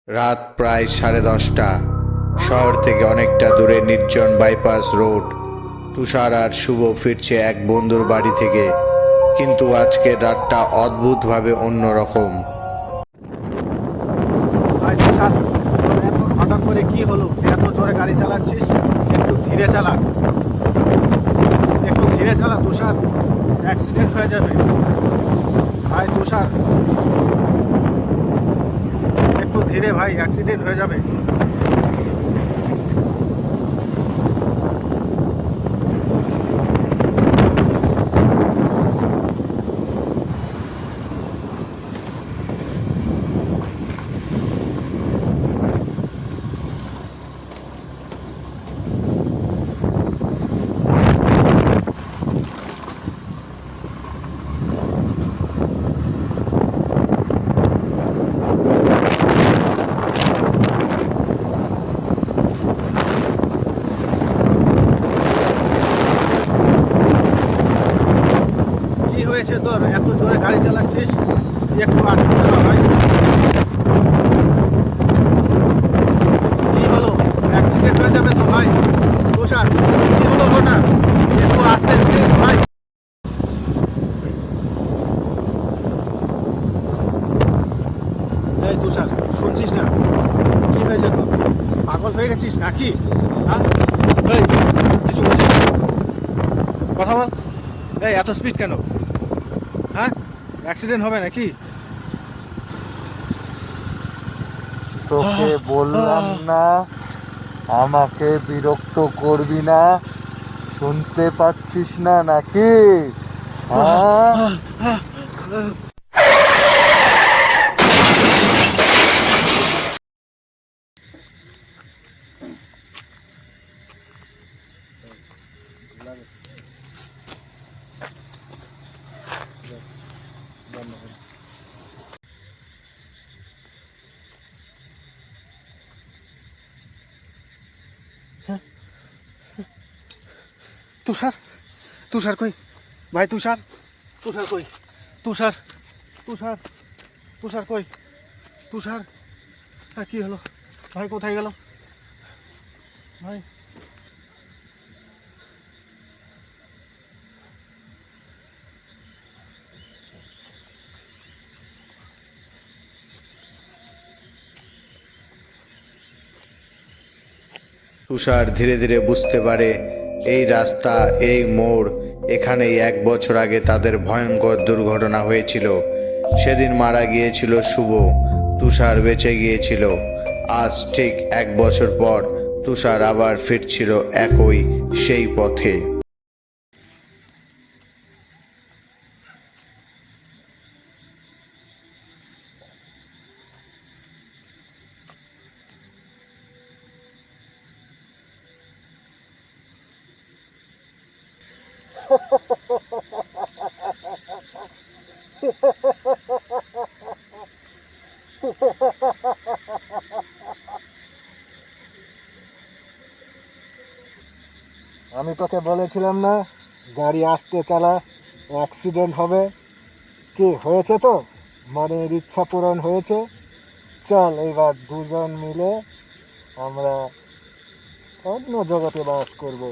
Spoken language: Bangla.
রাত প্রায় 10:30। শহর থেকে অনেকটা দূরে নির্জন বাইপাস রোড। তুষার আর শুভ ফিরছে এক বন্ধুর বাড়ি থেকে, কিন্তু আজকের রাতটা অদ্ভুতভাবে অন্যরকম। ভাই তুষার, তোর এত হঠাৎ করে কি হলো যে এত জোরে গাড়ি চালাচ্ছিস? একটু ধীরে চালা, একটু ধীরে চালা তুষার, অ্যাক্সিডেন্ট হয়ে যাবে। ভাই তুষার, একটু ধীরে ভাই, অ্যাক্সিডেন্ট হয়ে যাবে। কি হয়েছে তোর? এত জোরে গাড়ি চালাচ্ছিস, একটু আস্তে চালা ভাই। কি হলো? অ্যাক্সিডেন্ট হয়ে যাবে তো ভাই। তুষার, কি হলো ওটা? একটু আস্তে প্লিজ ভাই। এই তুষার, শুনছিস না? কি হয়েছে তোর? পাগল হয়ে গেছিস নাকি? হ্যাঁ, এই কিছু বলছিস না? কথা বল। এই এত স্পিড কেন? হ্যাঁ, অ্যাক্সিডেন্ট হবে নাকি? তোকে বললাম না আমাকে বিরক্ত করবি না? শুনতে পাচ্ছিস না নাকি? হ্যাঁ, তুষার, তুষার কই? ভাই তুষার, তুষার কই? তুষার, তুষার, তুষার কই? তুষার, হ্যাঁ কি হলো? ভাই কোথায় গেল ভাই? তুষার ধীরে ধীরে বুঝতে পারে এই রাস্তা, এই মোড়, এখানেই 1 বছর আগে তাদের ভয়ঙ্কর দুর্ঘটনা হয়েছিল। সেদিন মারা গিয়েছিল শুভ, তুষার বেঁচে গিয়েছিল। আজ ঠিক 1 বছর পর তুষার আবার ফিরছিল একই সেই পথে। আমি তোকে বলেছিলাম না গাড়ি আস্তে চালা, অ্যাক্সিডেন্ট হবে? কি হয়েছে? তো মনের ইচ্ছা পূরণ হয়েছে। চল এবার দুজন মিলে আমরা অন্য জগতে বাস করব।